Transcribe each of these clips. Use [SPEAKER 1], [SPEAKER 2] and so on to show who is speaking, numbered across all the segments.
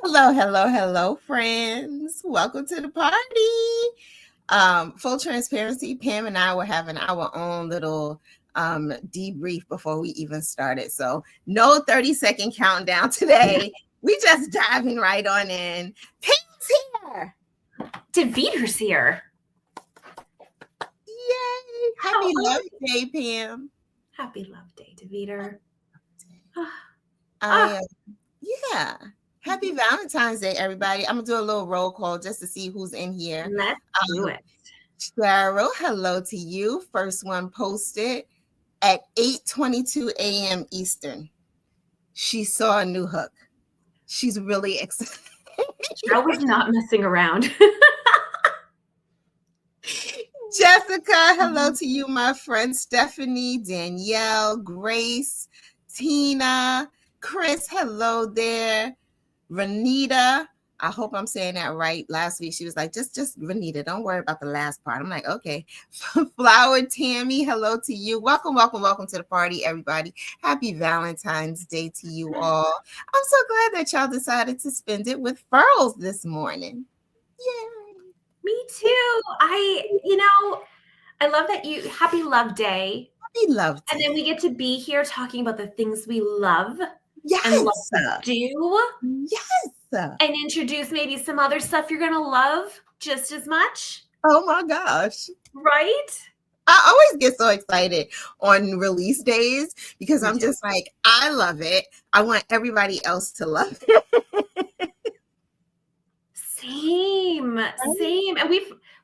[SPEAKER 1] Hello, hello, hello, friends. Welcome to the party. Full transparency, Pam and I were having our own little debrief before we even started. So no 30-second countdown today. We just diving right on in. Pam's here.
[SPEAKER 2] Deveter's here.
[SPEAKER 1] Yay. Happy Love Day, Pam.
[SPEAKER 2] Happy Love Day, Deveter.
[SPEAKER 1] Yeah. Happy Valentine's Day, everybody. I'm going to do a little roll call just to see who's in here.
[SPEAKER 2] Let's do it.
[SPEAKER 1] Cheryl, hello to you. First one posted at 8:22 a.m. Eastern. She saw a new hook. She's really excited.
[SPEAKER 2] Cheryl was not messing around.
[SPEAKER 1] Jessica, hello to you, my friend. Stephanie, Danielle, Grace, Tina, Chris, hello there. Renita, I hope I'm saying that right. Last week, she was like, just Renita, don't worry about the last part. I'm like, okay. Flower Tammy, hello to you. Welcome to the party, everybody. Happy Valentine's Day to you all. I'm so glad that y'all decided to spend it with Furls this morning. Yay.
[SPEAKER 2] Me too. I love that you, happy Love Day.
[SPEAKER 1] Happy Love Day.
[SPEAKER 2] And then we get to be here talking about the things we love.
[SPEAKER 1] Yes.
[SPEAKER 2] And love to do.
[SPEAKER 1] Yes.
[SPEAKER 2] And introduce maybe some other stuff you're going to love just as much.
[SPEAKER 1] Oh my gosh.
[SPEAKER 2] Right?
[SPEAKER 1] I always get so excited on release days because I'm just like, I love it. I want everybody else to love it.
[SPEAKER 2] Same. And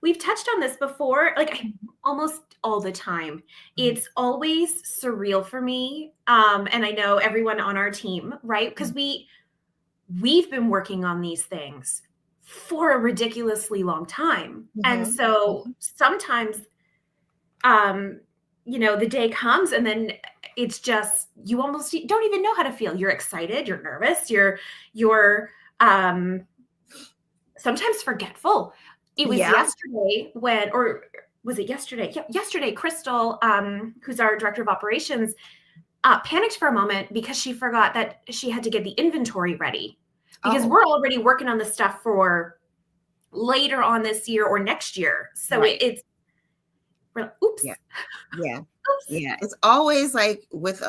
[SPEAKER 2] we've touched on this before, like almost all the time. It's always surreal for me. And I know everyone on our team, right? Because we've been working on these things for a ridiculously long time. And so sometimes, the day comes and then it's just, you almost don't even know how to feel. You're excited, you're nervous, you're sometimes forgetful. It was yesterday was it yesterday? Yeah, yesterday, Crystal, who's our director of operations, panicked for a moment because she forgot that she had to get the inventory ready because we're already working on the stuff for later on this year or next year. So it's oops.
[SPEAKER 1] Yeah. Yeah, it's always like with,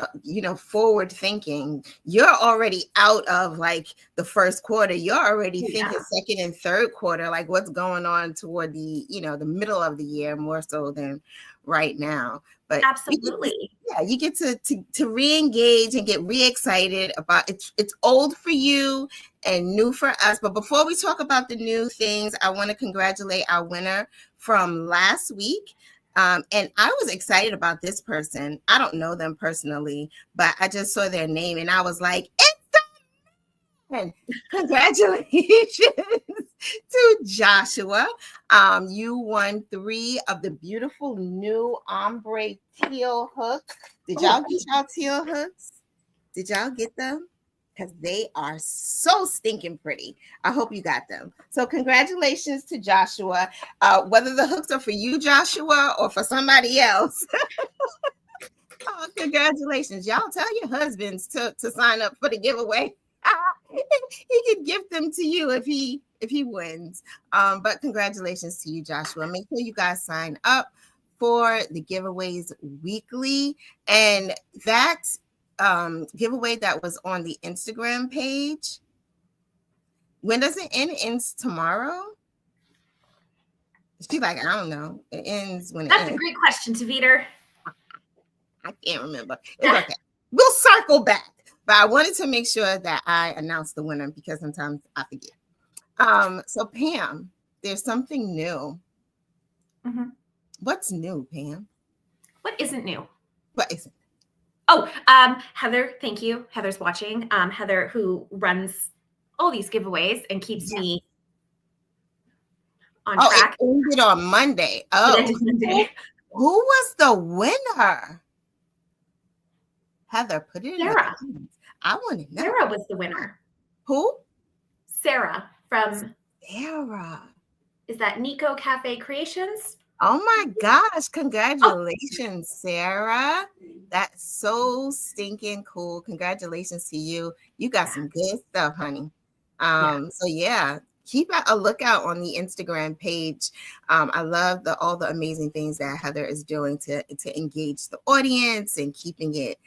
[SPEAKER 1] forward thinking, you're already out of like the first quarter. You're already thinking second and third quarter, like what's going on toward the, the middle of the year more so than right now. But
[SPEAKER 2] absolutely.
[SPEAKER 1] You get to re-engage and get re-excited about it. It's old for you and new for us. But before we talk about the new things, I want to congratulate our winner from last week. And I was excited about this person. I don't know them personally, but I just saw their name and I was like, it's the man! Congratulations to Joshua. You won 3 of the beautiful new ombre teal hooks. Did y'all get y'all teal hooks? Did y'all get them? Because they are so stinking pretty. I hope you got them. So congratulations to Joshua. Whether the hooks are for you, Joshua, or for somebody else. Congratulations. Y'all tell your husbands to sign up for the giveaway. He could gift them to you if he wins. But congratulations to you, Joshua. Make sure you guys sign up for the giveaways weekly. And that giveaway that was on the Instagram page, when does it end? It ends tomorrow? She's like, I don't know. It ends when it ends.
[SPEAKER 2] That's a great question, Deveter.
[SPEAKER 1] I can't remember. It's okay. We'll circle back. But I wanted to make sure that I announced the winner because sometimes I forget. So Pam, there's something new. What's new, Pam?
[SPEAKER 2] What isn't new?
[SPEAKER 1] What isn't?
[SPEAKER 2] Oh, Heather, thank you. Heather's watching. Heather, who runs all these giveaways and keeps me on track.
[SPEAKER 1] It ended on Monday. Monday. Who was the winner? Heather, put it in
[SPEAKER 2] Sarah.
[SPEAKER 1] I want to know.
[SPEAKER 2] Sarah was the winner.
[SPEAKER 1] Who?
[SPEAKER 2] Sarah from
[SPEAKER 1] Sarah.
[SPEAKER 2] Is that Nico Cafe Creations?
[SPEAKER 1] Oh my gosh, congratulations, Sarah. That's so stinking cool. Congratulations to you. You got some good stuff, honey. So yeah, keep a lookout on the Instagram page. I love all the amazing things that Heather is doing to engage the audience and keeping it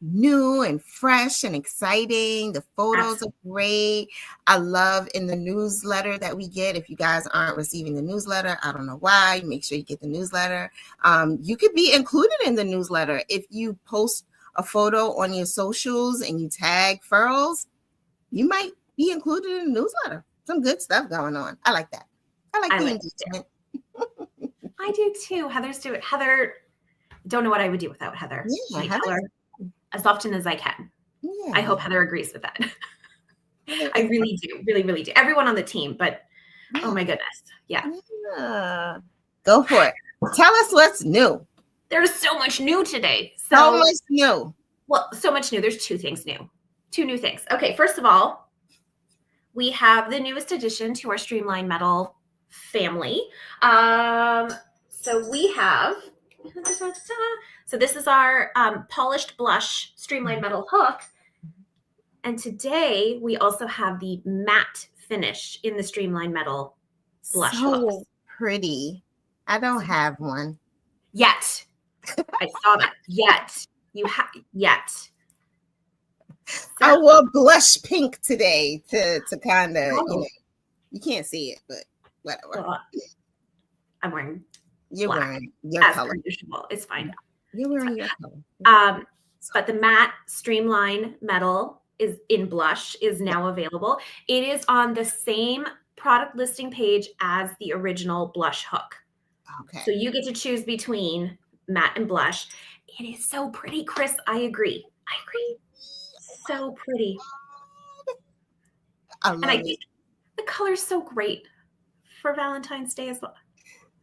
[SPEAKER 1] new and fresh and exciting. The photos are great. I love in the newsletter that we get. If you guys aren't receiving the newsletter, I don't know why. Make sure you get the newsletter. You could be included in the newsletter if you post a photo on your socials and you tag Furls. You might be included in the newsletter. Some good stuff going on. I like that. I like the engagement.
[SPEAKER 2] I do too. Heather's doing it. Heather, don't know what I would do without Heather.
[SPEAKER 1] Yeah,
[SPEAKER 2] I tell her as often as I can. Yeah. I hope Heather agrees with that. I really do. Really, really do. Everyone on the team, but oh my goodness. Yeah.
[SPEAKER 1] Go for it. Tell us what's new.
[SPEAKER 2] There's so much new today.
[SPEAKER 1] So much new.
[SPEAKER 2] Well, so much new. There's 2 things new. 2 new things. Okay, first of all, we have the newest addition to our Streamline Metal family. So we have, so this is our polished blush Streamline Metal hook. And today we also have the matte finish in the Streamline Metal blush hook.
[SPEAKER 1] Pretty. I don't have one.
[SPEAKER 2] Yet. I saw that. Yet. You have yet.
[SPEAKER 1] So, I wore blush pink today to kind of, you can't see it, but whatever. Well,
[SPEAKER 2] I'm wearing
[SPEAKER 1] You're
[SPEAKER 2] black
[SPEAKER 1] wearing your color.
[SPEAKER 2] It's fine.
[SPEAKER 1] You're wearing your color.
[SPEAKER 2] But the matte Streamline Metal is in blush is now available. It is on the same product listing page as the original blush hook.
[SPEAKER 1] Okay.
[SPEAKER 2] So you get to choose between matte and blush. It is so pretty, Chris. I agree. So pretty.
[SPEAKER 1] I
[SPEAKER 2] think the color's so great for Valentine's Day as well.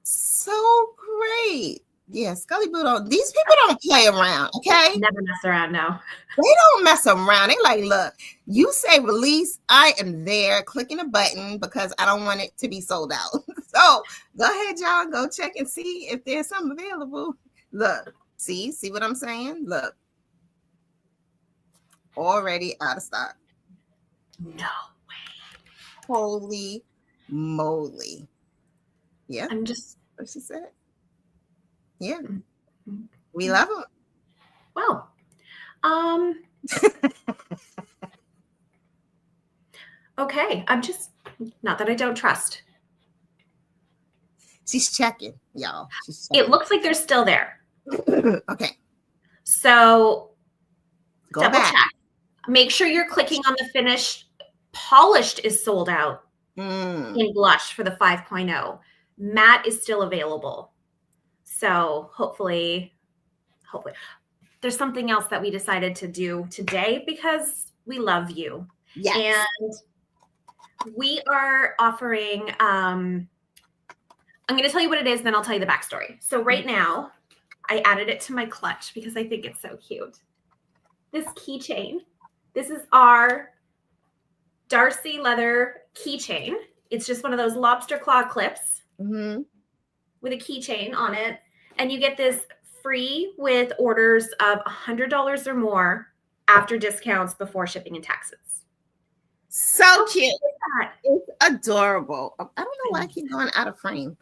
[SPEAKER 1] So great. Yeah, Scully Boo these people don't play around, okay?
[SPEAKER 2] Never mess around, no.
[SPEAKER 1] They don't mess around. They like, look, you say release, I am there clicking a button because I don't want it to be sold out. So go ahead, y'all, go check and see if there's something available. Look, see what I'm saying? Look. Already out of stock.
[SPEAKER 2] No way.
[SPEAKER 1] Holy moly. Yeah.
[SPEAKER 2] I'm just
[SPEAKER 1] what she said. Yeah. We love them.
[SPEAKER 2] Well, okay. I'm just not that I don't trust.
[SPEAKER 1] She's checking, y'all.
[SPEAKER 2] It looks like they're still there.
[SPEAKER 1] Okay.
[SPEAKER 2] So
[SPEAKER 1] double check.
[SPEAKER 2] Make sure you're clicking on the finish. Polished is sold out in blush for the 5.0. Matte is still available. So hopefully there's something else that we decided to do today because we love you.
[SPEAKER 1] Yes.
[SPEAKER 2] And we are offering, I'm going to tell you what it is, then I'll tell you the backstory. So right now I added it to my clutch because I think it's so cute. This keychain. This is our Darcy leather keychain. It's just one of those lobster claw clips with a keychain on it. And you get this free with orders of $100 or more after discounts before shipping and taxes.
[SPEAKER 1] So cute. It's adorable. I don't know why I keep going out of frame.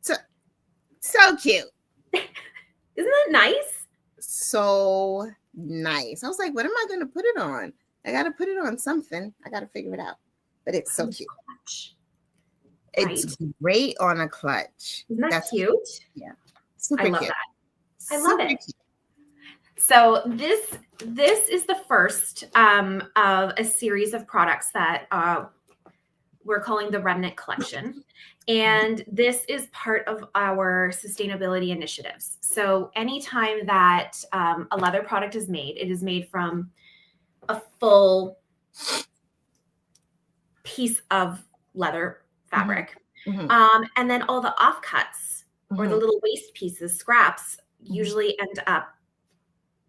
[SPEAKER 1] So cute.
[SPEAKER 2] Isn't that nice?
[SPEAKER 1] So nice. I was like, what am I going to put it on? I got to put it on something. I got to figure it out. But it's so cute. It's great on a clutch.
[SPEAKER 2] Isn't that cute?
[SPEAKER 1] Yeah. Super
[SPEAKER 2] I love
[SPEAKER 1] cute.
[SPEAKER 2] that. I love it. Cute. So this is the first of a series of products that we're calling the Remnant Collection. And this is part of our sustainability initiatives. So anytime that a leather product is made, it is made from a full piece of leather fabric. And then all the offcuts or the little waste pieces, scraps, usually end up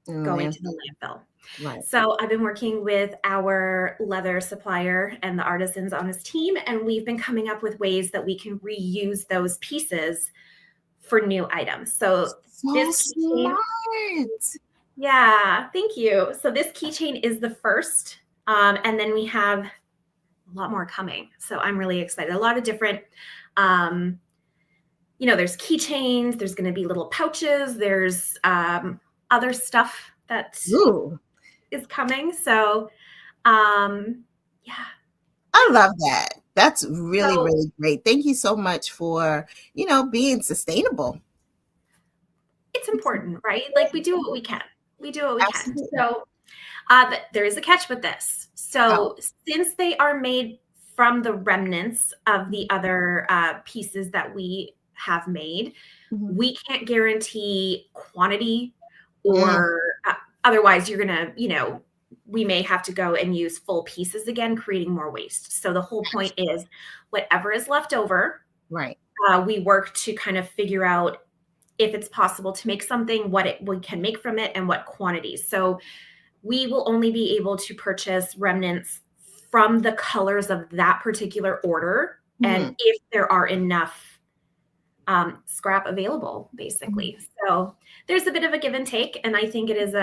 [SPEAKER 2] going to the landfill.
[SPEAKER 1] Right.
[SPEAKER 2] So I've been working with our leather supplier and the artisans on his team, and we've been coming up with ways that we can reuse those pieces for new items. So this keychain, yeah, thank you. So this keychain is the first, and then we have a lot more coming. So I'm really excited. A lot of different, there's keychains, there's going to be little pouches, there's other stuff that is coming. So, yeah.
[SPEAKER 1] I love that. That's really, really great. Thank you so much for, being sustainable.
[SPEAKER 2] It's important, right? Like we do what we can.
[SPEAKER 1] Absolutely.
[SPEAKER 2] So there is a catch with this. So since they are made from the remnants of the other pieces that we have made, we can't guarantee quantity or otherwise you're going to, we may have to go and use full pieces again, creating more waste. So the whole point is whatever is left over,
[SPEAKER 1] right?
[SPEAKER 2] We work to kind of figure out if it's possible to make something, we can make from it and what quantities. So we will only be able to purchase remnants from the colors of that particular order. And if there are enough scrap available, basically. So there's a bit of a give and take. And I think it is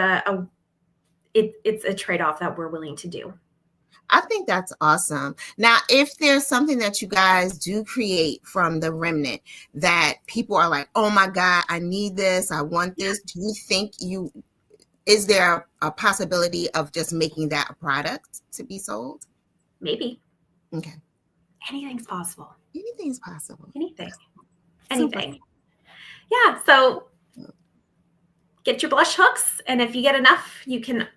[SPEAKER 2] it's a trade-off that we're willing to do.
[SPEAKER 1] I think that's awesome. Now, if there's something that you guys do create from the remnant that people are like, oh my God, I need this, I want this. Do you think is there a possibility of just making that a product to be sold?
[SPEAKER 2] Maybe.
[SPEAKER 1] Okay.
[SPEAKER 2] Anything's possible.
[SPEAKER 1] Anything's possible.
[SPEAKER 2] Anything. Yeah. So get your blush hooks. And if you get enough, you can,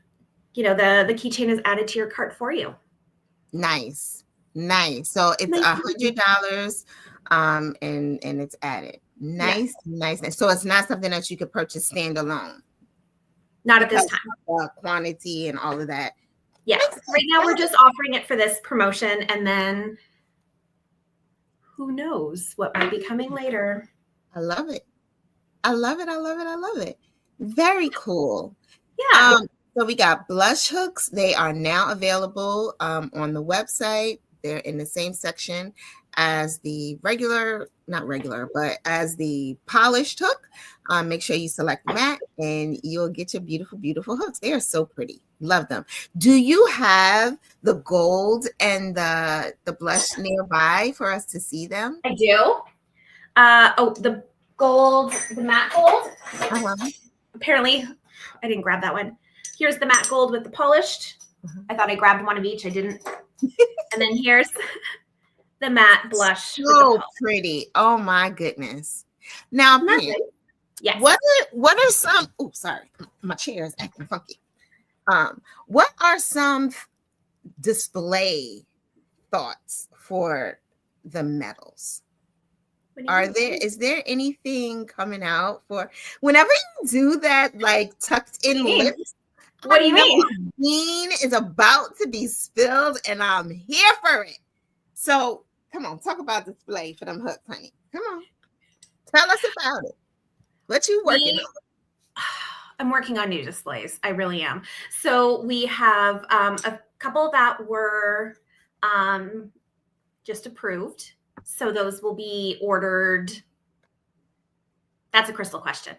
[SPEAKER 2] the keychain is added to your cart for you.
[SPEAKER 1] Nice. So it's $100 and it's added. Nice. So it's not something that you could purchase standalone.
[SPEAKER 2] Not at this time.
[SPEAKER 1] Quantity and all of that.
[SPEAKER 2] Yeah. Right now we're just offering it for this promotion, and then who knows what might be coming later.
[SPEAKER 1] I love it. Very cool.
[SPEAKER 2] Yeah.
[SPEAKER 1] So we got blush hooks. They are now available on the website. They're in the same section as the as the polished hook. Make sure you select matte and you'll get your beautiful, beautiful hooks. They are so pretty. Love them. Do you have the gold and the blush nearby for us to see them?
[SPEAKER 2] I do. The gold, the matte gold. Apparently, I didn't grab that one. Here's the matte gold with the polished. I thought I grabbed one of each. I didn't. And then here's the matte blush.
[SPEAKER 1] So pretty. Oh my goodness. Now, Pam,
[SPEAKER 2] yes.
[SPEAKER 1] What are some? Oh, sorry, my chair is acting funky. What are some display thoughts for the metals? Is there anything coming out for whenever you do that, like tucked in lips?
[SPEAKER 2] What do you mean?
[SPEAKER 1] Bean is about to be spilled and I'm here for it. So come on, talk about display for them hooks, honey. Come on. Tell us about it. What you working on?
[SPEAKER 2] I'm working on new displays. I really am. So we have a couple that were just approved. So those will be ordered. That's a crystal question.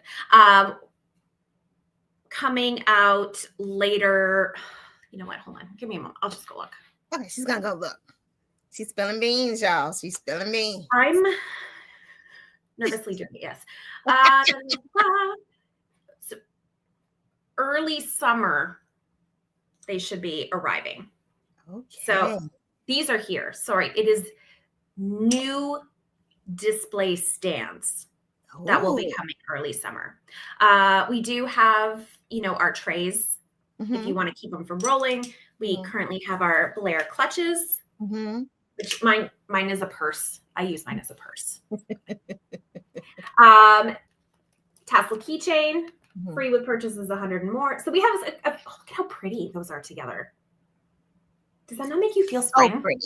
[SPEAKER 2] Coming out later. You know what? Hold on. Give me a moment. I'll just go look.
[SPEAKER 1] Okay, she's going to go look. She's spilling beans, y'all. She's spilling beans.
[SPEAKER 2] I'm nervously doing it, yes. So early summer, they should be arriving.
[SPEAKER 1] Okay.
[SPEAKER 2] So these are here. Sorry, it is new display stands that will be coming early summer. We do have, our trays. If you want to keep them from rolling. We currently have our Blair clutches, which mine is a purse. I use mine as a purse. Tassel keychain, free with purchases 100 and more. So we have look at how pretty those are together. Does that not make you feel spring?
[SPEAKER 1] Oh, pretty.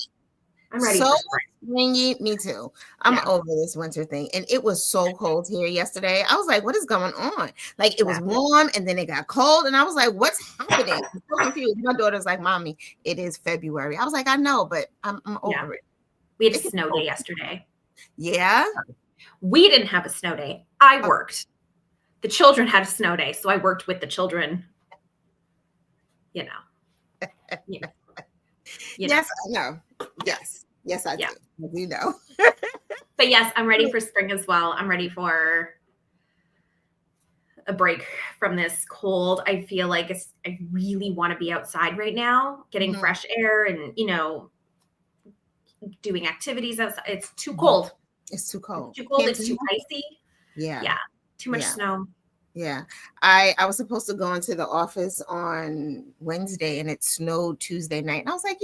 [SPEAKER 2] I'm ready for spring.
[SPEAKER 1] Springy. Me too. I'm over this winter thing. And it was so cold here yesterday. I was like, what is going on? Like, it was warm and then it got cold. And I was like, what's happening? I'm so confused. My daughter's like, Mommy, it is February. I was like, I know, but I'm over it.
[SPEAKER 2] We had a snow day yesterday.
[SPEAKER 1] Yeah?
[SPEAKER 2] We didn't have a snow day. I worked. The children had a snow day, so I worked with the children.
[SPEAKER 1] Yes, I know. Yes. Yes, I do. I do know.
[SPEAKER 2] But yes, I'm ready for spring as well. I'm ready for a break from this cold. I feel like I really want to be outside right now, getting fresh air and, doing activities outside. It's too cold.
[SPEAKER 1] It's too cold.
[SPEAKER 2] It's too cold. It's too icy.
[SPEAKER 1] Yeah.
[SPEAKER 2] Yeah. Too much snow.
[SPEAKER 1] Yeah. I was supposed to go into the office on Wednesday and it snowed Tuesday night. And I was like,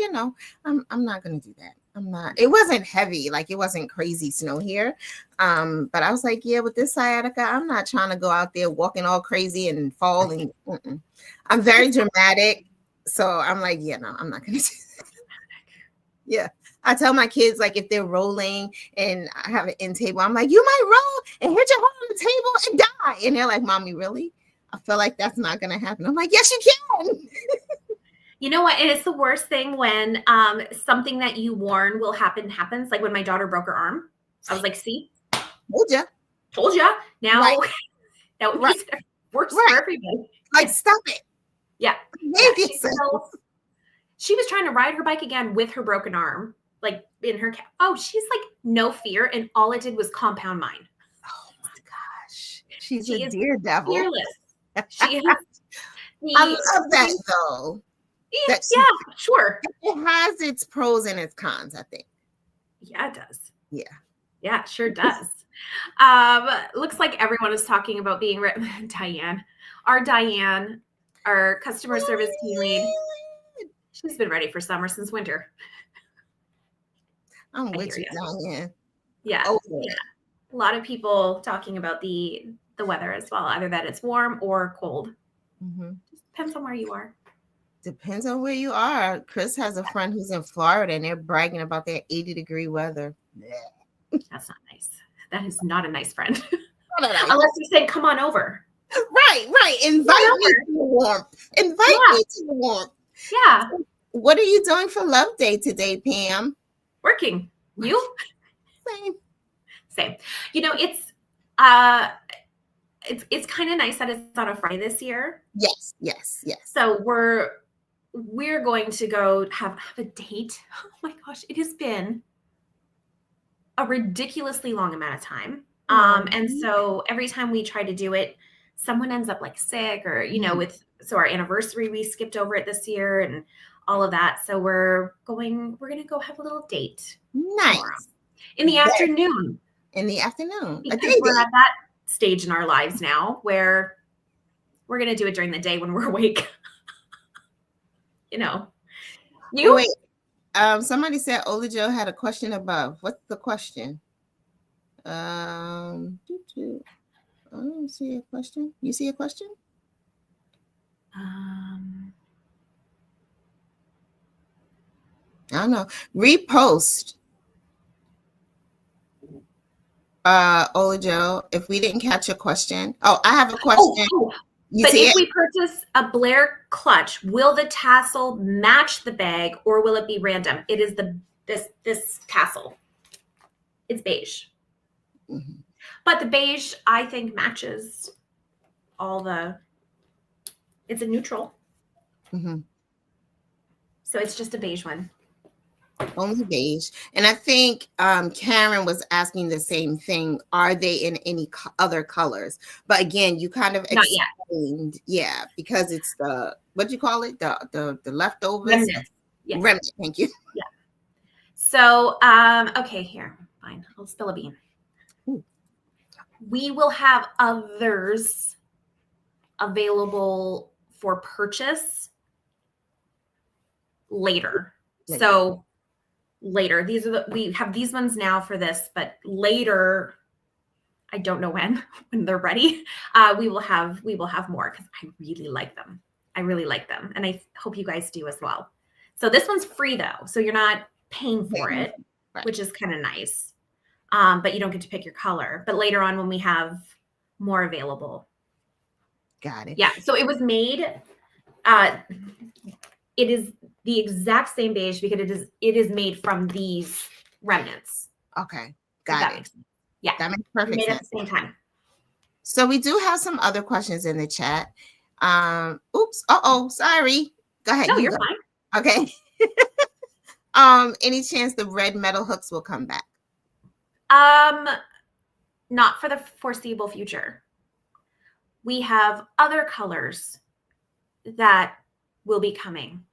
[SPEAKER 1] I'm not going to do that. I'm not. It wasn't heavy. Like it wasn't crazy snow here. But I was like, with this sciatica, I'm not trying to go out there walking all crazy and falling. I'm very dramatic. So I'm like, no, I'm not going to do that. Yeah. I tell my kids, like, if they're rolling and I have an end table, I'm like, you might roll and hit your head on the table and die. And they're like, Mommy, really? I feel like that's not going to happen. I'm like, yes, you can.
[SPEAKER 2] You know what? It is the worst thing when something that you warn will happens. Like when my daughter broke her arm. I was like, see? Told ya. Now that would be worse for everybody.
[SPEAKER 1] Like, stop it.
[SPEAKER 2] Yeah. She was trying to ride her bike again with her broken arm. Like in her she's like no fear, and all it did was compound mine.
[SPEAKER 1] Oh my gosh, she's a daredevil.
[SPEAKER 2] Fearless. She is.
[SPEAKER 1] I love that though.
[SPEAKER 2] Yeah, sure.
[SPEAKER 1] It has its pros and its cons, I think.
[SPEAKER 2] Yeah, it does.
[SPEAKER 1] Yeah,
[SPEAKER 2] it sure does. Looks like everyone is talking about being Diane, our customer service team lead. She's been ready for summer since winter.
[SPEAKER 1] I'm with you, Diane.
[SPEAKER 2] Yeah. A lot of people talking about the weather as well, either that it's warm or cold. Just depends on where you are.
[SPEAKER 1] Depends on where you are. Chris has a friend who's in Florida, and they're bragging about their 80-degree weather.
[SPEAKER 2] That's not nice. That is not a nice friend. Unless you say, come on over.
[SPEAKER 1] Right. Invite me to the warmth. Invite me to the warmth.
[SPEAKER 2] Yeah.
[SPEAKER 1] What are you doing for Love Day today, Pam?
[SPEAKER 2] Working. You? Same. It's kind of nice that it's on a Friday this year.
[SPEAKER 1] Yes.
[SPEAKER 2] So we're going to go have a date. Oh my gosh, it has been a ridiculously long amount of time. And so every time we try to do it, someone ends up like sick or, so our anniversary, we skipped over it this year and all of that. So we're going to go have a little date.
[SPEAKER 1] Nice.
[SPEAKER 2] Tomorrow. In the afternoon. Because we're at that stage in our lives now where we're going to do it during the day when we're awake. You?
[SPEAKER 1] Wait, somebody said Ola Joe had a question above. What's the question? I don't see a question. You see a question? I don't know. Repost. Ola Joe, if we didn't catch your question. Oh, I have a question.
[SPEAKER 2] But if we purchase a Blair clutch, will the tassel match the bag or will it be random? It is this tassel. It's beige. But the beige, I think, matches it's a neutral. So it's just a beige one.
[SPEAKER 1] Only beige. And I think Karen was asking the same thing. Are they in any other colors? But again, you kind of explained, because it's what do you call it? The leftovers?
[SPEAKER 2] Remnant. Yes.
[SPEAKER 1] Remnant, thank you.
[SPEAKER 2] Yeah. So, okay, here. Fine. I'll spill a bean. We will have others available for purchase later. So later, we have these ones now for this, but later, I don't know when they're ready, we will have more because I really like them. And I hope you guys do as well. So this one's free though, so you're not paying for it, which is kind of nice. But you don't get to pick your color. But later on, when we have more available,
[SPEAKER 1] got it.
[SPEAKER 2] Yeah. So it was made. It is the exact same beige because it is made from these remnants.
[SPEAKER 1] Okay, got it.
[SPEAKER 2] Yeah,
[SPEAKER 1] that makes perfect
[SPEAKER 2] sense.
[SPEAKER 1] Made
[SPEAKER 2] at the same time.
[SPEAKER 1] So we do have some other questions in the chat. Oops. Sorry. Go ahead.
[SPEAKER 2] No, you're fine.
[SPEAKER 1] Okay. Any chance the red metal hooks will come back?
[SPEAKER 2] Not for the foreseeable future. We have other colors that will be coming.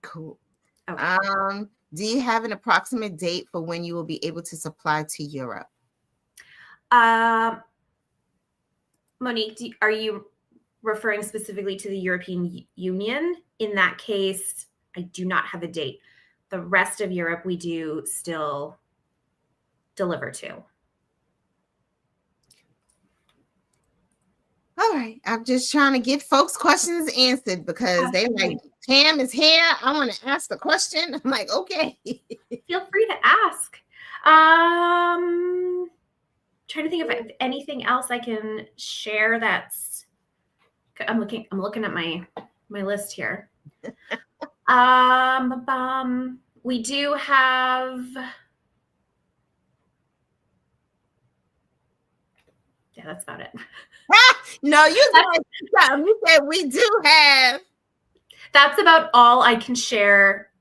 [SPEAKER 1] Cool.
[SPEAKER 2] Okay.
[SPEAKER 1] Do you have an approximate date for when you will be able to supply to Europe?
[SPEAKER 2] Monique, are you referring specifically to the European Union? In that case, I do not have a date. The rest of Europe, we do still deliver to.
[SPEAKER 1] All right. I'm just trying to get folks' questions answered because they like, Tam is here. I want to ask the question. I'm like, okay.
[SPEAKER 2] Feel free to ask. Trying to think of anything else I can share that's I'm looking at my list here. We do have that's about it.
[SPEAKER 1] No, you said we do have.
[SPEAKER 2] That's about all I can share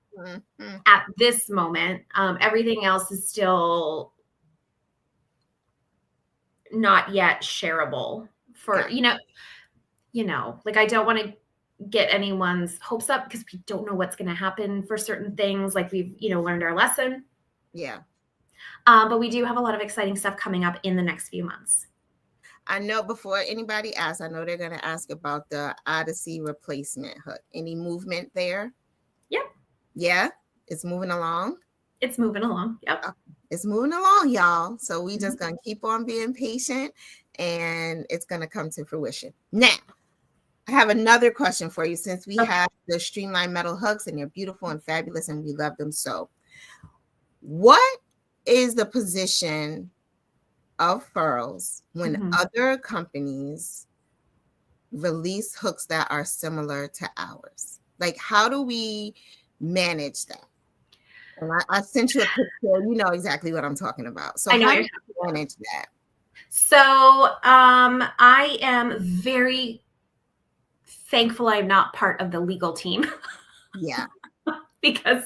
[SPEAKER 2] at this moment. Everything else is still not yet shareable for, you know, like I don't want to get anyone's hopes up because we don't know what's going to happen for certain things. Like we've, learned our lesson.
[SPEAKER 1] Yeah.
[SPEAKER 2] But we do have a lot of exciting stuff coming up in the next few months.
[SPEAKER 1] I know before anybody asks, I know they're going to ask about the Odyssey replacement hook. Any movement there?
[SPEAKER 2] Yep.
[SPEAKER 1] Yeah. It's moving along.
[SPEAKER 2] It's moving along. Yep.
[SPEAKER 1] It's moving along, y'all. So we just going to keep on being patient and it's going to come to fruition. Now, I have another question for you since we have the streamlined metal hooks and they're beautiful and fabulous and we love them so. What is the position of Furls when other companies release hooks that are similar to ours? Like, how do we manage that? And I sent you a picture. You know exactly what I'm talking about. So how do you manage that?
[SPEAKER 2] So I am very thankful I'm not part of the legal team.
[SPEAKER 1] Yeah.
[SPEAKER 2] Because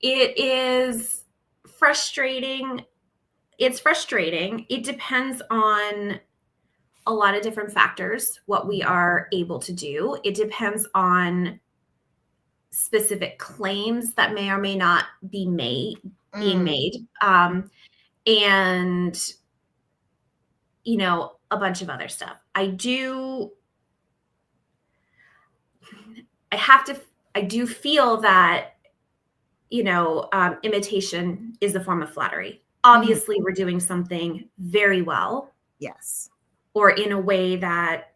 [SPEAKER 2] it is frustrating. It's frustrating. It depends on a lot of different factors, what we are able to do. It depends on specific claims that may or may not be being made. And, a bunch of other stuff. I do feel that, imitation is a form of flattery. Obviously, we're doing something very well.
[SPEAKER 1] Yes.
[SPEAKER 2] Or in a way that,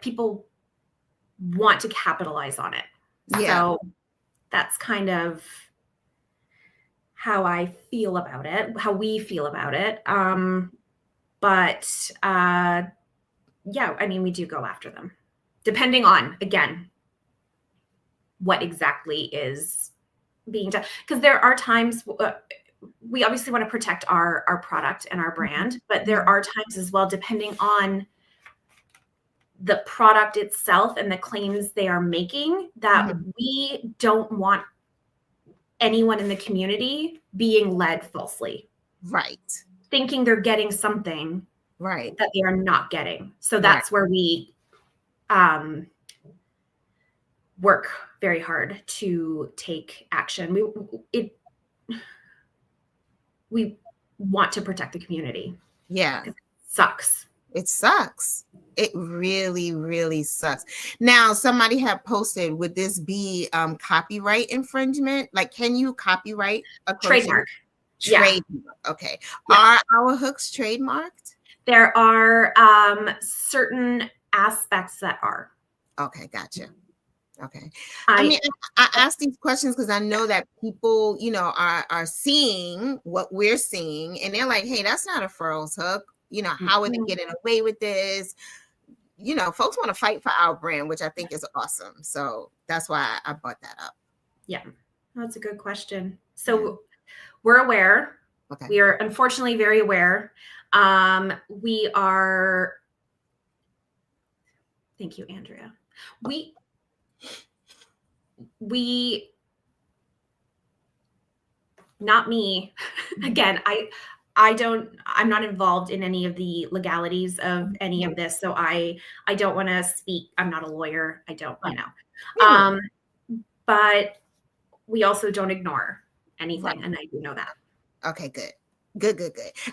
[SPEAKER 2] people want to capitalize on it.
[SPEAKER 1] Yeah.
[SPEAKER 2] So that's kind of how I feel about it, how we feel about it. We do go after them, depending on, again, what exactly is being done. Because there are times we obviously want to protect our product and our brand, but there are times as well, depending on the product itself and the claims they are making, that we don't want anyone in the community being led falsely.
[SPEAKER 1] Right.
[SPEAKER 2] Thinking they're getting something that they are not getting. So that's where we work very hard to take action. We want to protect the community.
[SPEAKER 1] Yeah.
[SPEAKER 2] It sucks.
[SPEAKER 1] It sucks. It really, really sucks. Now, somebody had posted, would this be copyright infringement? Like, can you copyright a
[SPEAKER 2] trademark?
[SPEAKER 1] Trademark. Yeah. Okay. Yeah. Are our hooks trademarked?
[SPEAKER 2] There are certain aspects that are.
[SPEAKER 1] Okay, gotcha. Okay. I ask these questions because I know that people, are seeing what we're seeing and they're like, hey, that's not a Furls hook. How are they getting away with this? Folks want to fight for our brand, which I think is awesome. So that's why I brought that up.
[SPEAKER 2] Yeah, that's a good question. So we're aware. Okay. We are unfortunately very aware. We are. Thank you, Andrea. not me. Again, I'm not involved in any of the legalities of any of this. So I don't want to speak. I'm not a lawyer. I don't, but we also don't ignore anything. And I do know that.
[SPEAKER 1] Okay, good.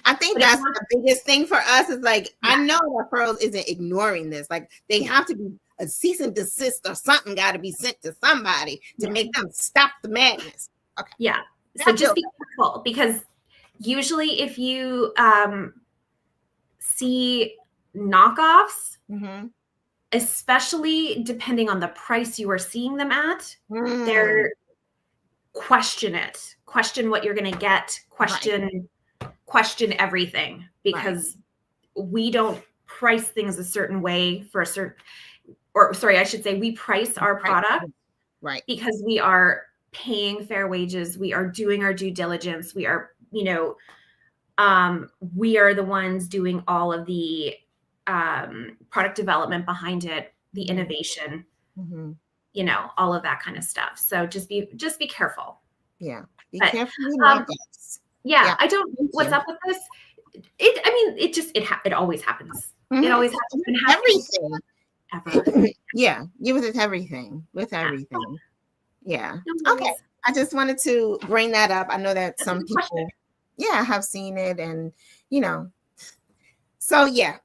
[SPEAKER 1] I think that's the biggest thing for us is like, I know that Furls isn't ignoring this. Like they have to be a cease and desist or something got to be sent to somebody to make them stop the madness. Okay.
[SPEAKER 2] Yeah. So just be careful, because usually if you see knockoffs, especially depending on the price you are seeing them at, they're question what you're going to get, question everything, because we don't price things a certain way for a certain, or sorry, I should say we price our product because we are paying fair wages. We are doing our due diligence. We are, we are the ones doing all of the product development behind it, the innovation, all of that kind of stuff. So just be careful.
[SPEAKER 1] Yeah. Be
[SPEAKER 2] but,
[SPEAKER 1] careful.
[SPEAKER 2] I don't know what's up with this. It always happens. It always happens.
[SPEAKER 1] Everything.
[SPEAKER 2] Ever.
[SPEAKER 1] Yeah. With everything. Yeah. Okay. I just wanted to bring that up. I know that some people, have seen it, and so yeah.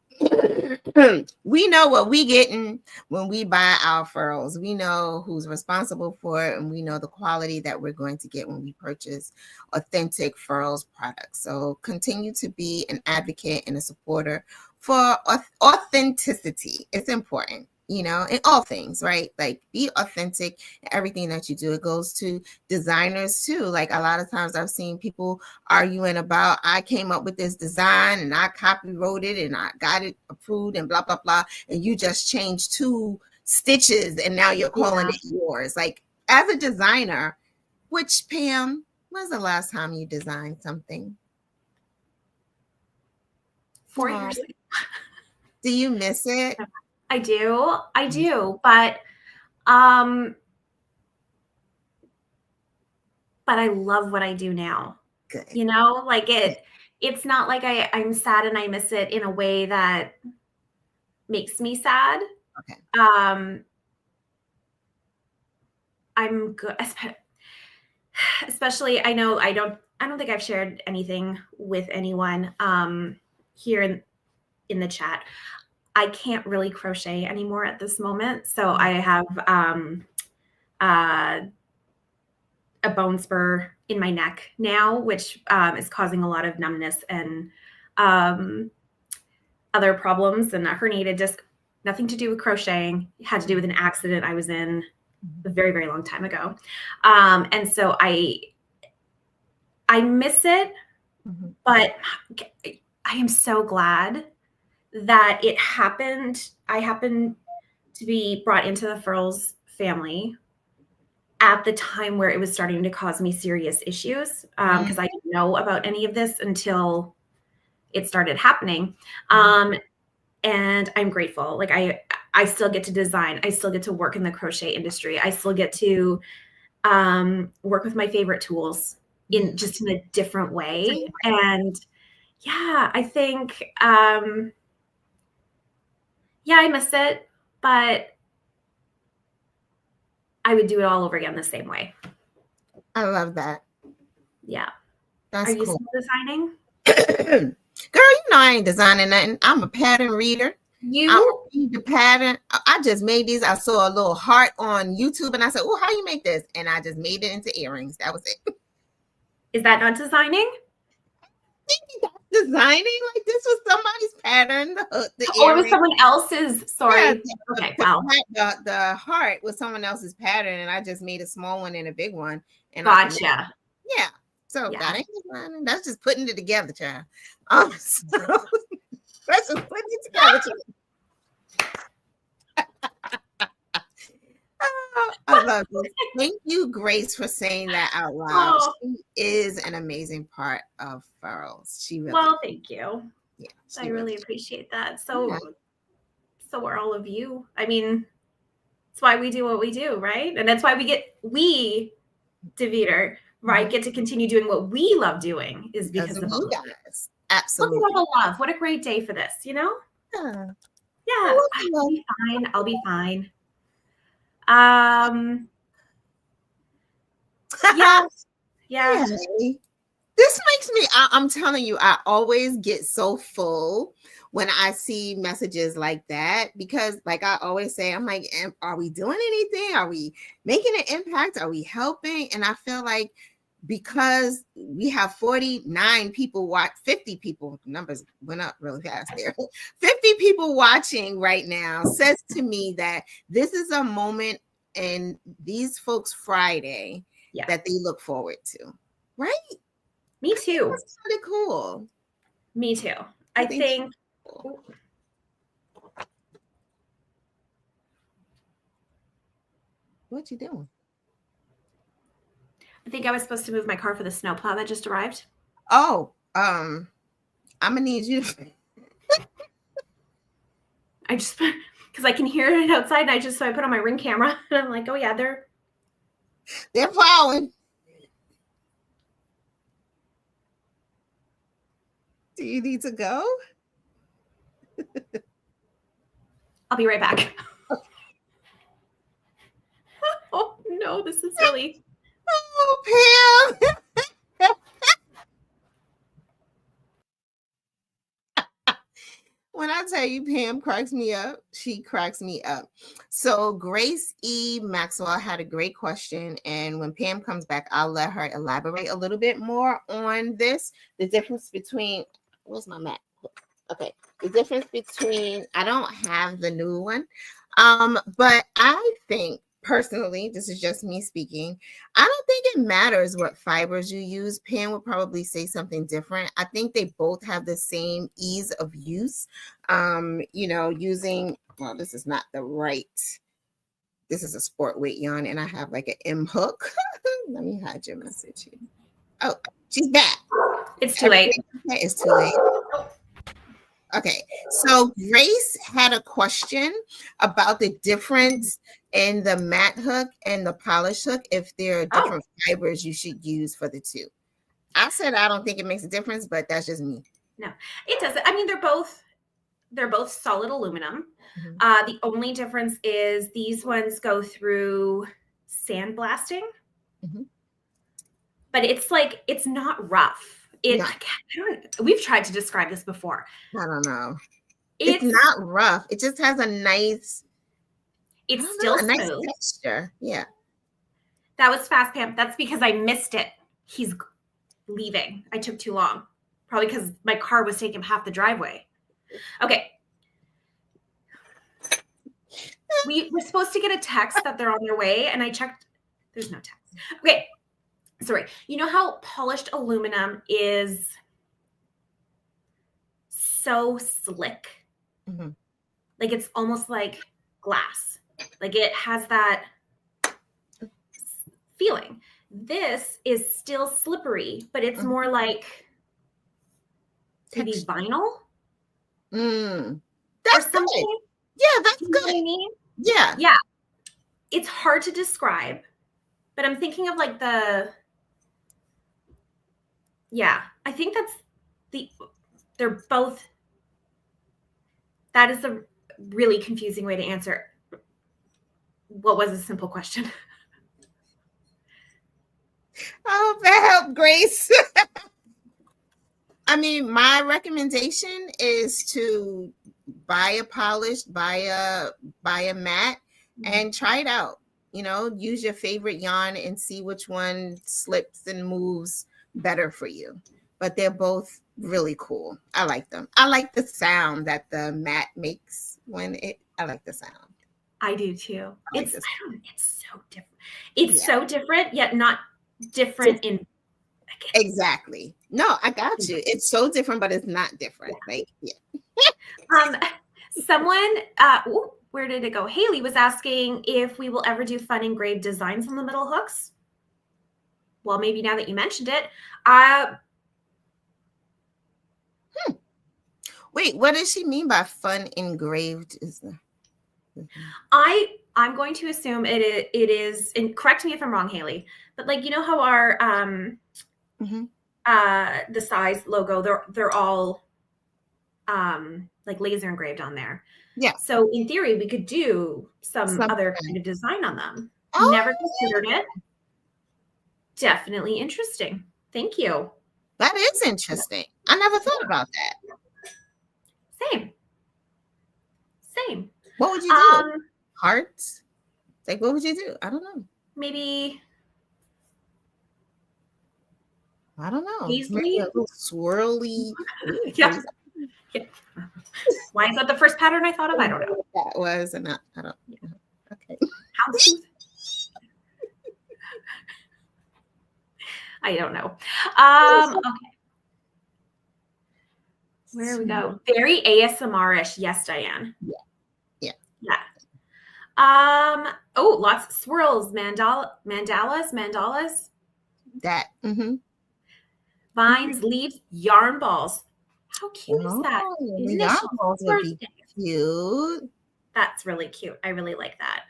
[SPEAKER 1] We know what we getting when we buy our Furls. We know who's responsible for it, and we know the quality that we're going to get when we purchase authentic Furls products. So continue to be an advocate and a supporter for authenticity. It's important, in all things, right? Like be authentic in everything that you do. It goes to designers too. Like a lot of times I've seen people arguing about, I came up with this design and I copywrote it and I got it approved and blah, blah, blah. And you just changed 2 stitches and now you're calling it yours. Like as a designer, which Pam, when's the last time you designed something?
[SPEAKER 2] 4 years ago.
[SPEAKER 1] Do you miss it?
[SPEAKER 2] I do, but I love what I do now.
[SPEAKER 1] Good.
[SPEAKER 2] Like it's not like I'm sad and I miss it in a way that makes me sad.
[SPEAKER 1] Okay.
[SPEAKER 2] I'm good. Especially, I know I don't think I've shared anything with anyone here in the chat. I can't really crochet anymore at this moment. So I have a bone spur in my neck now, which is causing a lot of numbness and other problems, and a herniated disc. Nothing to do with crocheting. It had to do with an accident I was in a very, very long time ago. And so I miss it, but I am so glad that it happened. I happened to be brought into the Furls family at the time where it was starting to cause me serious issues, because I didn't know about any of this until it started happening. And I'm grateful. Like I still get to design. I still get to work in the crochet industry. I still get to work with my favorite tools in a different way. And I think, I miss it, but I would do it all over again the same way.
[SPEAKER 1] I love that.
[SPEAKER 2] Yeah.
[SPEAKER 1] That's
[SPEAKER 2] Are you
[SPEAKER 1] cool.
[SPEAKER 2] still designing?
[SPEAKER 1] Girl, I ain't designing nothing. I'm a pattern reader. I read the pattern. I just made these. I saw a little heart on YouTube and I said, oh, how you make this? And I just made it into earrings. That was it.
[SPEAKER 2] Is that not designing?
[SPEAKER 1] Designing? Like this was somebody's pattern. The
[SPEAKER 2] it was someone else's. Sorry. Okay. Wow.
[SPEAKER 1] The heart was someone else's pattern, and I just made a small one and a big one. And
[SPEAKER 2] gotcha.
[SPEAKER 1] So that ain't designing. That's just putting it together, child. So that's just putting it together, I love this. Thank you, Grace, for saying that out loud.
[SPEAKER 2] Oh.
[SPEAKER 1] She is an amazing part of Furls. She really.
[SPEAKER 2] Well, thank you.
[SPEAKER 1] Yeah,
[SPEAKER 2] I really appreciate that. So are all of you. I mean, That's why we do what we do, right? And that's why we, Deveter, right, get to continue doing what we love doing is because of
[SPEAKER 1] you guys. Absolutely.
[SPEAKER 2] Look at all the love. What a great day for this, you know?
[SPEAKER 1] Yeah.
[SPEAKER 2] I'll be fine. I'll be fine. Yeah.
[SPEAKER 1] Yay. This makes me, I'm telling you, I always get so full when I see messages like that, because like I always say, I'm like, are we doing anything? Are we making an impact? Are we helping? And I feel like because we have 49 people watch, 50 people, numbers went up really fast there. 50 people watching right now says to me that this is a moment in these folks' Friday that they look forward to, right?
[SPEAKER 2] Me too.
[SPEAKER 1] That's pretty cool.
[SPEAKER 2] Me too. I think.
[SPEAKER 1] Cool. What you doing?
[SPEAKER 2] I think I was supposed to move my car for the snowplow that just arrived.
[SPEAKER 1] Oh, I'm gonna need you.
[SPEAKER 2] I just because I can hear it outside, and so I put on my Ring camera, and I'm like, oh yeah, they're
[SPEAKER 1] plowing. Do you need to go?
[SPEAKER 2] I'll be right back. Oh no, this is really.
[SPEAKER 1] Oh, Pam. When I tell you Pam cracks me up, she cracks me up. So Grace E. Maxwell had a great question. And when Pam comes back, I'll let her elaborate a little bit more on this. The difference between, where's my map? Okay. The difference between, I don't have the new one. But I think personally, this is just me speaking, I don't think it matters what fibers you use. Pam would probably say something different. I think they both have the same ease of use. Using, well, this is not the right, this is a sport weight yarn, and I have like an M hook. Let me hide your message here. Oh, she's back.
[SPEAKER 2] It's too late.
[SPEAKER 1] It's too late. Okay, so Grace had a question about the difference in the matte hook and the polish hook, if there are different fibers you should use for the two. I said I don't think it makes a difference, but that's just me.
[SPEAKER 2] No, it doesn't. I mean, they're both solid aluminum. The only difference is these ones go through sandblasting, but it's not rough. We've tried to describe this before.
[SPEAKER 1] I don't know. It's not rough. It just has a nice.
[SPEAKER 2] It's still smooth.
[SPEAKER 1] Nice texture. Yeah.
[SPEAKER 2] That was fast, Pam. That's because I missed it. He's leaving. I took too long. Probably because my car was taking half the driveway. Okay. We're supposed to get a text that they're on their way, and I checked. There's no text. Okay. Sorry. You know how polished aluminum is so slick? Like it's almost like glass. Like it has that feeling. This is still slippery, but it's more like maybe vinyl.
[SPEAKER 1] That's
[SPEAKER 2] or something.
[SPEAKER 1] Good. Yeah, that's good.
[SPEAKER 2] You know what I mean?
[SPEAKER 1] Yeah.
[SPEAKER 2] Yeah. It's hard to describe, but I'm thinking of like I think they're both, that is a really confusing way to answer. What was a simple question?
[SPEAKER 1] Oh, that helped, Grace. I mean, my recommendation is to buy a polished, buy a matte, and try it out. Use your favorite yarn and see which one slips and moves better for you. But they're both really cool. I like them. I like the sound that the matte makes I like the sound.
[SPEAKER 2] I do too. It's so different. It's so different, yet not different in.
[SPEAKER 1] Exactly. No, I got you. It's so different, but it's not different.
[SPEAKER 2] Someone, where did it go? Haley was asking if we will ever do fun engraved designs on the middle hooks. Well, maybe now that you mentioned it.
[SPEAKER 1] Wait, what does she mean by fun engraved?
[SPEAKER 2] I I'm going to assume it is, and correct me if I'm wrong, Haley, but like, you know how our the size logo, they're all like laser engraved on there.
[SPEAKER 1] Yeah.
[SPEAKER 2] So in theory, we could do some other kind of design on them.
[SPEAKER 1] Oh,
[SPEAKER 2] Never considered it. Definitely interesting. Thank you.
[SPEAKER 1] That is interesting. I never thought about that.
[SPEAKER 2] Same.
[SPEAKER 1] What would you do? Hearts? Like, what would you do? I don't know.
[SPEAKER 2] Maybe.
[SPEAKER 1] I don't know.
[SPEAKER 2] Paisley?
[SPEAKER 1] Maybe a little swirly.
[SPEAKER 2] Yeah. Why is that the first pattern I thought of? I don't know.
[SPEAKER 1] That was, and I don't know. Okay.
[SPEAKER 2] I don't know. Okay. Where we go? Very ASMR-ish. Yes, Diane.
[SPEAKER 1] Yeah.
[SPEAKER 2] Oh, lots of swirls, mandalas.
[SPEAKER 1] That.
[SPEAKER 2] Vines, leaves, yarn balls. How cute is that?
[SPEAKER 1] The yarn balls would be cute.
[SPEAKER 2] That's really cute. I really like that.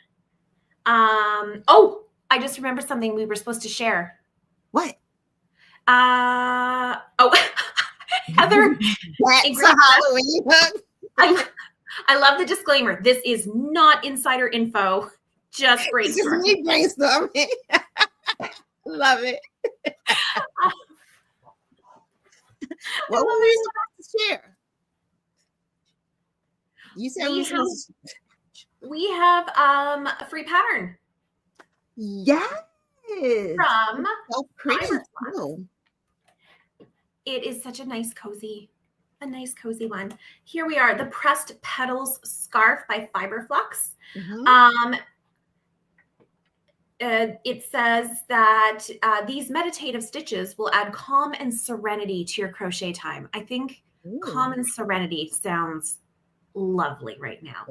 [SPEAKER 2] Oh, I just remembered something we were supposed to share.
[SPEAKER 1] What?
[SPEAKER 2] Heather.
[SPEAKER 1] That's a Halloween hook.
[SPEAKER 2] I love the disclaimer. This is not insider info. Just brainstorming.
[SPEAKER 1] Just me brainstorming. Love it. What were we supposed to share? You said
[SPEAKER 2] we have a free pattern.
[SPEAKER 1] Yes.
[SPEAKER 2] From
[SPEAKER 1] so pretty. Cool.
[SPEAKER 2] It is such a nice cozy one. Here we are, the Pressed Petals Scarf by Fiberflux. It says that these meditative stitches will add calm and serenity to your crochet time. I think calm and serenity sounds lovely right now.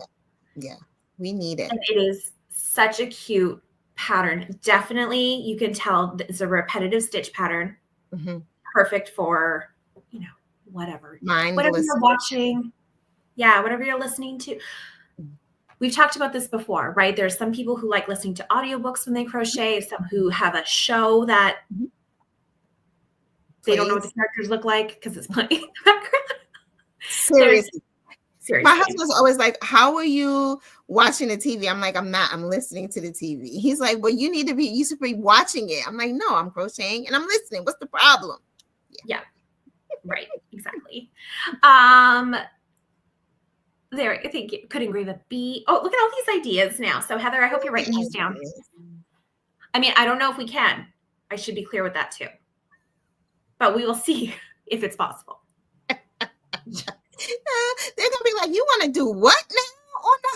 [SPEAKER 1] Yeah, we need it.
[SPEAKER 2] And it is such a cute pattern. Definitely, you can tell it's a repetitive stitch pattern. Perfect for, whatever. Whatever you're watching. Yeah, whatever you're listening to. We've talked about this before, right? There's some people who like listening to audiobooks when they crochet, some who have a show that they don't know what the characters look like because it's playing in the background.
[SPEAKER 1] Seriously. My husband's always like, how are you watching the TV? I'm like, I'm not. I'm listening to the TV. He's like, well, you should be watching it. I'm like, no, I'm crocheting and I'm listening. What's the problem?
[SPEAKER 2] Yeah. Right. Exactly. There, I think it could engrave a bee. Oh, look at all these ideas now. So Heather, I hope you're writing these down. I mean, I don't know if we can. I should be clear with that too. But we will see if it's possible.
[SPEAKER 1] They're gonna be like, you want to do what now on the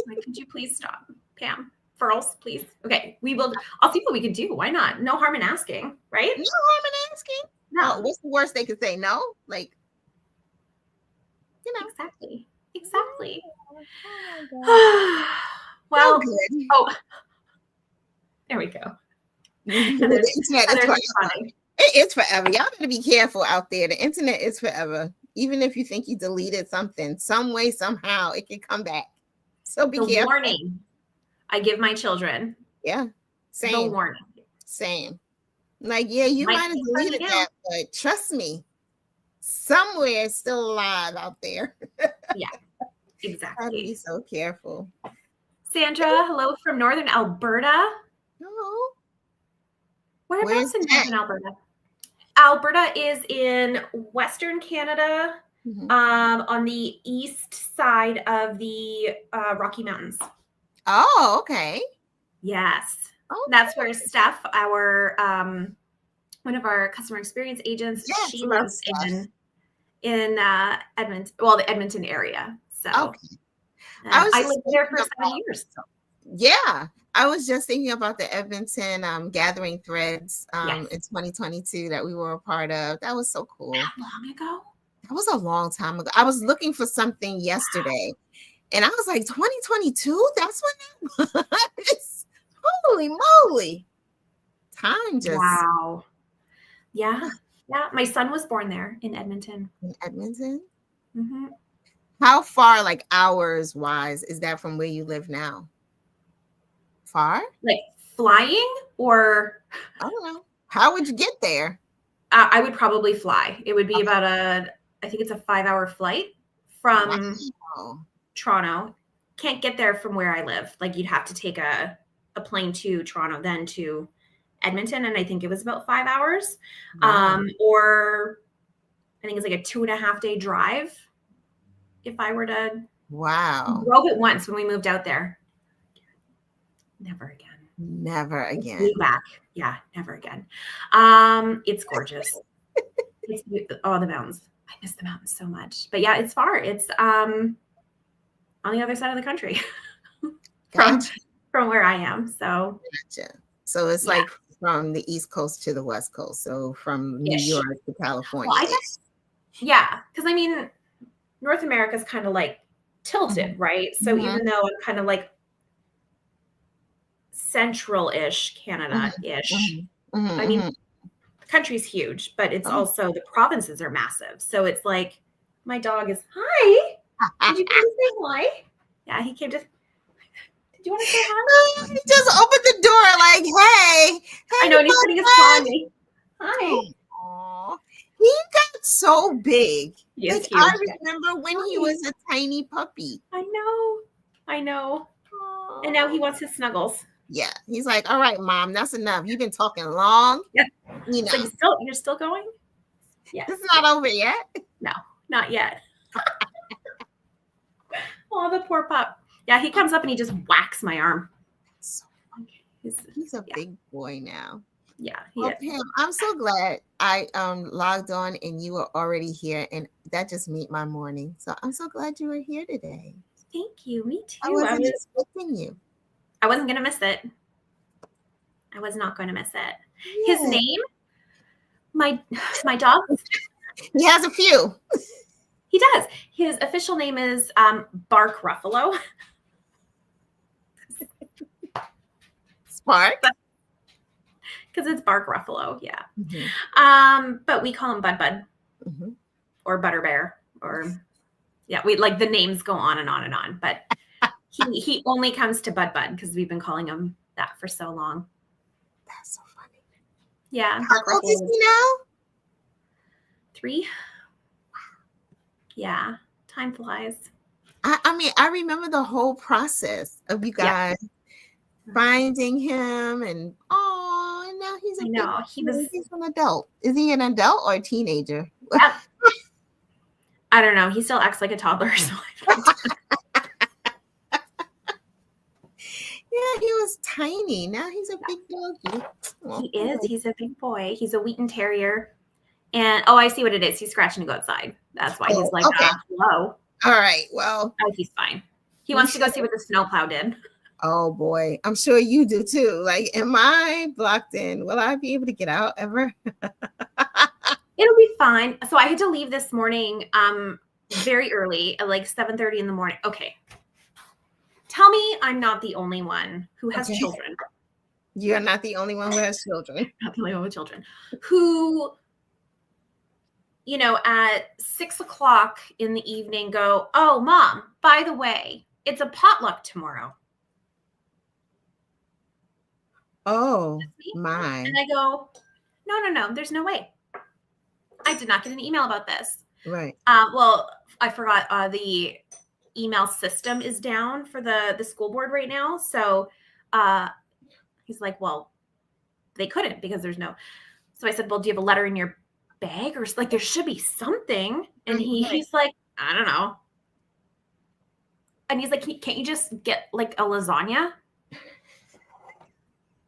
[SPEAKER 2] Like, could you please stop, Pam? Furls, please. Okay, we will. I'll see what we can do. Why not? No harm in asking, right?
[SPEAKER 1] No harm in asking.
[SPEAKER 2] No.
[SPEAKER 1] What's the worst they could say? No, like.
[SPEAKER 2] Exactly. Well, there we go.
[SPEAKER 1] The internet is forever. It is forever. Y'all gotta be careful out there. The internet is forever. Even if you think you deleted something, some way, somehow, it can come back. So be careful.
[SPEAKER 2] Warning I give my children.
[SPEAKER 1] Yeah. Same.
[SPEAKER 2] The warning.
[SPEAKER 1] Same. Like, yeah, you might have deleted that, but trust me, somewhere it's still alive out there.
[SPEAKER 2] Yeah, exactly.
[SPEAKER 1] Gotta be so careful.
[SPEAKER 2] Sandra, hello from Northern Alberta.
[SPEAKER 1] Hello.
[SPEAKER 2] Whereabouts in Northern Alberta? Alberta is in Western Canada, on the east side of the Rocky Mountains.
[SPEAKER 1] Oh, okay.
[SPEAKER 2] Yes. Okay. That's where Steph, our one of our customer experience agents, she lives in Edmonton, the Edmonton area. So I lived there for 7 years.
[SPEAKER 1] Yeah. I was just thinking about the Edmonton Gathering Threads in 2022 that we were a part of. That was so cool.
[SPEAKER 2] How long ago?
[SPEAKER 1] That was a long time ago. I was looking for something yesterday and I was like, 2022? That's when that was? Holy moly. Time just.
[SPEAKER 2] Wow. Yeah. Yeah. My son was born there in Edmonton.
[SPEAKER 1] In Edmonton?
[SPEAKER 2] Mm-hmm.
[SPEAKER 1] How far, like hours wise, is that from where you live now? Far?
[SPEAKER 2] Like flying, or
[SPEAKER 1] I don't know. How would you get there?
[SPEAKER 2] I would probably fly. It would be about I think it's a 5-hour flight from Toronto. Can't get there from where I live. Like you'd have to take a plane to Toronto, then to Edmonton, and I think it was about 5 hours.
[SPEAKER 1] Wow.
[SPEAKER 2] Or I think it's like a 2.5 day drive. If I were to drove it once when we moved out there. Never again.
[SPEAKER 1] Never again.
[SPEAKER 2] Move back. Yeah, never again. It's gorgeous. It's the mountains. I miss the mountains so much. But yeah, it's far. It's on the other side of the country from where I am. So
[SPEAKER 1] gotcha. So it's like from the East Coast to the West Coast. So from New York to California.
[SPEAKER 2] Well, I guess, yeah, because I mean, North America is kind of like tilted, right? So even though I'm kind of like central-ish, Canada-ish, I mean, the country's huge, but it's also, the provinces are massive. So it's like, my dog is, hi, did you come to say hi? Yeah, he came to, did you want to say hi?
[SPEAKER 1] He just opened the door like, hey.
[SPEAKER 2] I know, and he's putting his paw on me. Hi.
[SPEAKER 1] Aww. He got so big.
[SPEAKER 2] Yes,
[SPEAKER 1] like, I remember when he was a tiny puppy.
[SPEAKER 2] I know. Aww. And now he wants his snuggles.
[SPEAKER 1] Yeah, he's like, all right, Mom, that's enough. You've been talking long.
[SPEAKER 2] Yeah.
[SPEAKER 1] You know.
[SPEAKER 2] So you're still going?
[SPEAKER 1] Yeah. It's not over yet.
[SPEAKER 2] No, not yet. Oh, the poor pup. Yeah, he comes up and he just whacks my arm.
[SPEAKER 1] So he's a big boy now.
[SPEAKER 2] Yeah,
[SPEAKER 1] Pam, I'm so glad I logged on and you were already here, and that just made my morning. So I'm so glad you were here today.
[SPEAKER 2] Thank you. Me too.
[SPEAKER 1] I wasn't expecting you.
[SPEAKER 2] I wasn't going to miss it. I was not going to miss it. Yeah. His name, my dog.
[SPEAKER 1] He has a few.
[SPEAKER 2] He does. His official name is Bark Ruffalo.
[SPEAKER 1] Spark?
[SPEAKER 2] Because it's Bark Ruffalo, yeah. Mm-hmm. But we call him Bud Bud or Butter Bear, or we like the names go on and on and on. But he only comes to Bud Bud because we've been calling him that for so long.
[SPEAKER 1] That's so funny.
[SPEAKER 2] Yeah.
[SPEAKER 1] How old is he now?
[SPEAKER 2] 3. Yeah, time flies.
[SPEAKER 1] I mean, I remember the whole process of you guys finding him, and and now he's he's an adult. Is he an adult or a teenager?
[SPEAKER 2] Yeah. I don't know. He still acts like a toddler. So
[SPEAKER 1] yeah, he was tiny. Now he's a big doggy.
[SPEAKER 2] He is. He's a big boy. He's a Wheaton Terrier. And I see what it is. He's scratching to go outside. That's why he's like, hello.
[SPEAKER 1] All right. Well,
[SPEAKER 2] he's fine. He wants to go see what the snowplow did.
[SPEAKER 1] Oh boy, I'm sure you do too. Like, am I blocked in? Will I be able to get out ever?
[SPEAKER 2] It'll be fine. So I had to leave this morning very early at like 7:30 in the morning. Okay. Tell me I'm not the only one who has children.
[SPEAKER 1] You're not the only one who has children.
[SPEAKER 2] Not the only one with children. Who, at 6:00 in the evening go, oh, Mom, by the way, it's a potluck tomorrow.
[SPEAKER 1] Oh, my.
[SPEAKER 2] And I go, no, there's no way. I did not get an email about this.
[SPEAKER 1] Right.
[SPEAKER 2] Well, I forgot the email system is down for the school board right now. So he's like, well, they couldn't because there's no. So I said, well, do you have a letter in your bag, or like there should be something? And he's like, I don't know. And he's like, can't you just get like a lasagna?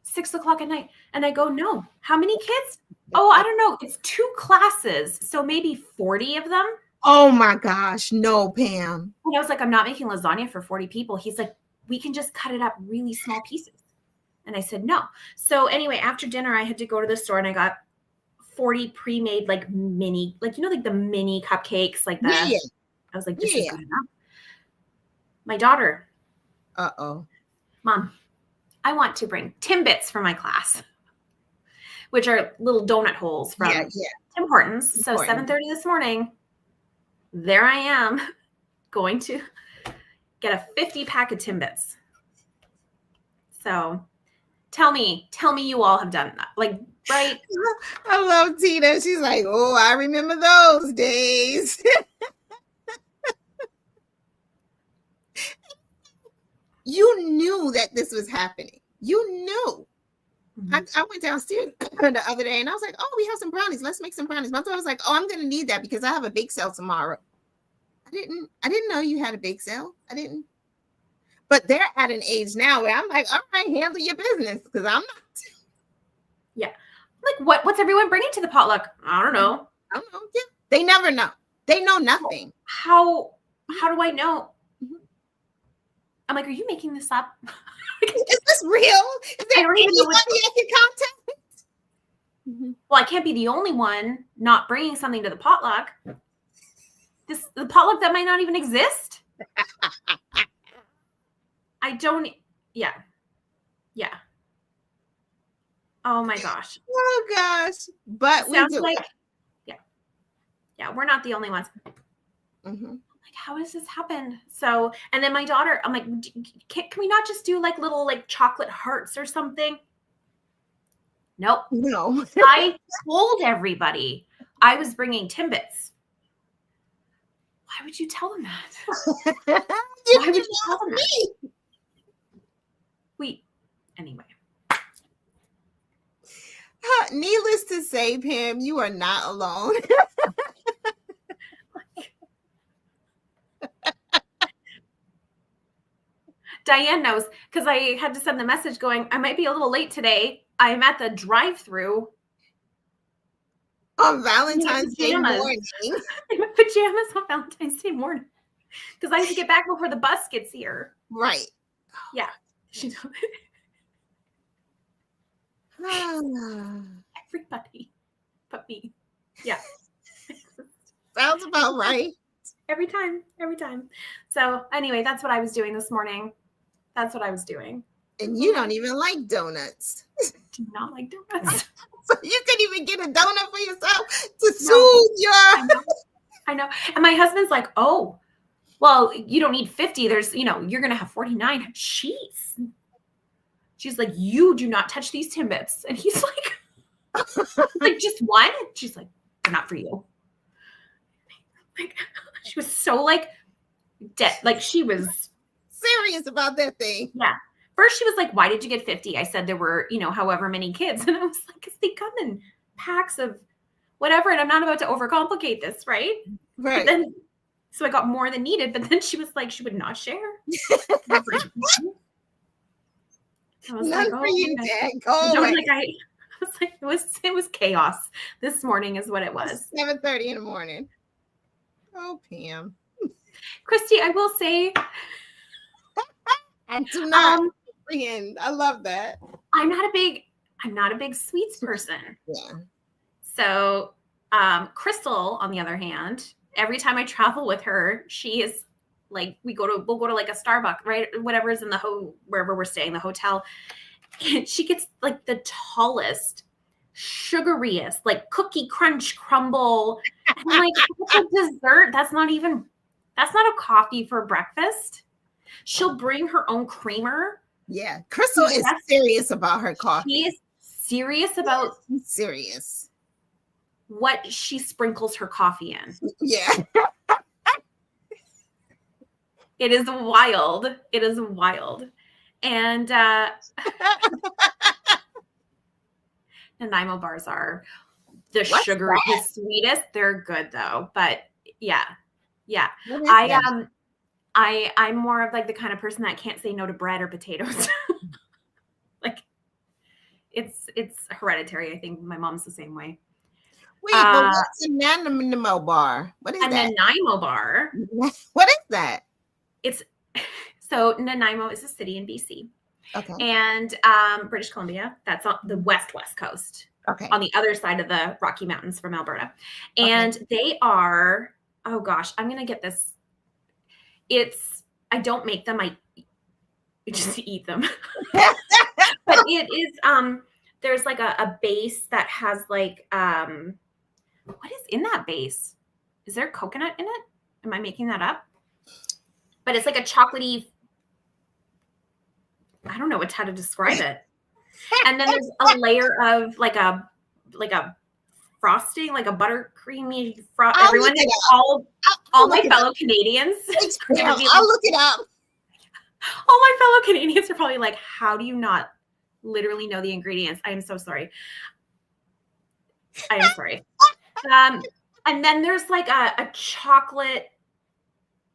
[SPEAKER 2] 6:00 at night. And I go, no. How many kids? Oh, I don't know. It's 2 classes. So maybe 40 of them.
[SPEAKER 1] Oh my gosh. No, Pam.
[SPEAKER 2] And I was like, I'm not making lasagna for 40 people. He's like, we can just cut it up really small pieces. And I said, no. So anyway, after dinner, I had to go to the store and I got 40 pre-made like mini, like, like the mini cupcakes, like that. Yeah. I was like, this is good enough. My daughter. Mom, I want to bring Timbits for my class, which are little donut holes from Tim Hortons. So 7:30 this morning, there I am going to get a 50 pack of Timbits. So tell me you all have done that. Like, right?
[SPEAKER 1] I love Tina. She's like, oh, I remember those days. You knew that this was happening. You knew. I went downstairs the other day and I was like, oh, we have some brownies. Let's make some brownies. My daughter was like, oh, I'm going to need that because I have a bake sale tomorrow. I didn't know you had a bake sale. I didn't. But they're at an age now where I'm like, all right, handle your business because I'm not.
[SPEAKER 2] Yeah. Like what's everyone bringing to the potluck? I don't know.
[SPEAKER 1] I don't know. Yeah. They never know. They know nothing.
[SPEAKER 2] How do I know? I'm like, are you making this up?
[SPEAKER 1] Is this real? Is there anybody I can contact?
[SPEAKER 2] Well, I can't be the only one not bringing something to the potluck. The potluck that might not even exist. I don't. Yeah. Oh my gosh.
[SPEAKER 1] Oh gosh. But we do.
[SPEAKER 2] Like, yeah, we're not the only ones.
[SPEAKER 1] Mm-hmm.
[SPEAKER 2] Like, how does this happen? So, and then my daughter, I'm like, can we not just do like little like chocolate hearts or something? Nope.
[SPEAKER 1] No.
[SPEAKER 2] I told everybody I was bringing Timbits. Why would you tell them that? Why would you tell them that? Anyway.
[SPEAKER 1] Needless to say, Pam, you are not alone.
[SPEAKER 2] Diane knows because I had to send the message going, I might be a little late today. I'm at the drive-through.
[SPEAKER 1] On Valentine's Day morning.
[SPEAKER 2] In my pajamas on Valentine's Day morning. Because I have to get back before the bus gets here.
[SPEAKER 1] Right.
[SPEAKER 2] Yeah. Everybody but me. Yeah.
[SPEAKER 1] Sounds about right.
[SPEAKER 2] Every time. So anyway, that's what I was doing this morning. And
[SPEAKER 1] you don't even like donuts.
[SPEAKER 2] I do not like donuts.
[SPEAKER 1] So you could even get a donut for yourself to soothe your...
[SPEAKER 2] I know. And my husband's like, oh, well, you don't need 50. There's, you're going to have 49. Jeez. She's like, you do not touch these Timbits. And he's like, just one? She's like, they're not for you. Like, she was so like dead. Like she was
[SPEAKER 1] serious about that thing.
[SPEAKER 2] Yeah. First she was like, why did you get 50? I said there were, however many kids. And I was like, because they come in packs of whatever. And I'm not about to overcomplicate this, right?
[SPEAKER 1] Right.
[SPEAKER 2] So I got more than needed. But then she was like, she would not share. I was
[SPEAKER 1] None
[SPEAKER 2] like,
[SPEAKER 1] for you, Dad.
[SPEAKER 2] It was chaos. This morning is what it was.
[SPEAKER 1] 7:30 in the morning. Oh, Pam.
[SPEAKER 2] Christy, I will say.
[SPEAKER 1] And do not I love that.
[SPEAKER 2] I'm not a big sweets person.
[SPEAKER 1] Yeah.
[SPEAKER 2] So Crystal, on the other hand, every time I travel with her, she is like, we'll go to like a Starbucks, right? Whatever is in wherever we're staying, the hotel. And she gets like the tallest, sugariest, like cookie crunch crumble. And I'm like, what's a dessert? That's not a coffee for breakfast. She'll bring her own creamer.
[SPEAKER 1] Yeah. Crystal is serious about her coffee.
[SPEAKER 2] She is serious about what she sprinkles her coffee in.
[SPEAKER 1] Yeah.
[SPEAKER 2] It is wild. And Nanaimo bars are the sweetest. They're good though. But yeah. I'm more of like the kind of person that can't say no to bread or potatoes. Like it's hereditary. I think my mom's the same way.
[SPEAKER 1] Wait, but what's a Nanaimo bar? What is that?
[SPEAKER 2] A Nanaimo bar.
[SPEAKER 1] What is that?
[SPEAKER 2] So Nanaimo is a city in BC.
[SPEAKER 1] Okay.
[SPEAKER 2] And British Columbia, that's on the west coast.
[SPEAKER 1] Okay.
[SPEAKER 2] On the other side of the Rocky Mountains from Alberta. And they are, oh gosh, I'm going to get this. I don't make them. I just eat them. But it is, there's like a base that has like, what is in that base? Is there coconut in it? Am I making that up? but it's like a chocolatey, I don't know how to describe it. And then there's a layer of like a frosting, like a buttercreamy everyone, all my fellow Canadians.
[SPEAKER 1] I'll look it up.
[SPEAKER 2] All my fellow Canadians are probably like, how do you not literally know the ingredients? I am so sorry. I am sorry. And then there's like a chocolate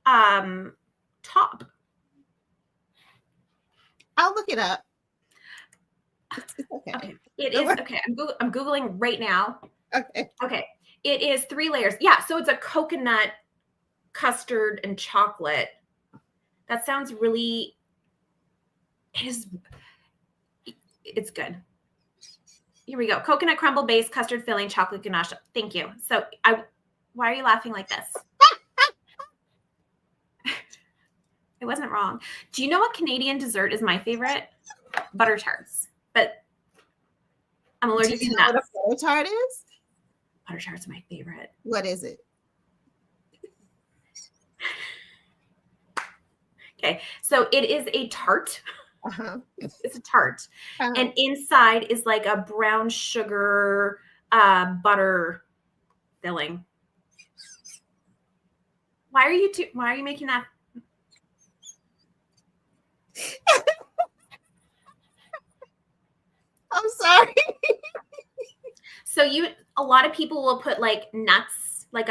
[SPEAKER 2] top.
[SPEAKER 1] I'll look it up.
[SPEAKER 2] It's okay. It is okay. I'm Googling right now. Okay. It is 3 layers. Yeah. So it's a coconut, custard, and chocolate. That sounds really. It's good. Here we go. Coconut crumble base, custard filling, chocolate ganache. Thank you. So why are you laughing like this? It wasn't wrong. Do you know what Canadian dessert is my favorite? Butter tarts. But I'm allergic to nuts.
[SPEAKER 1] What a butter tart is?
[SPEAKER 2] Butter tart's my favorite.
[SPEAKER 1] What is it?
[SPEAKER 2] Okay, so it is a tart. It's a tart, and inside is like a brown sugar butter filling. Why are you making that?
[SPEAKER 1] I'm sorry.
[SPEAKER 2] So a lot of people will put like nuts, like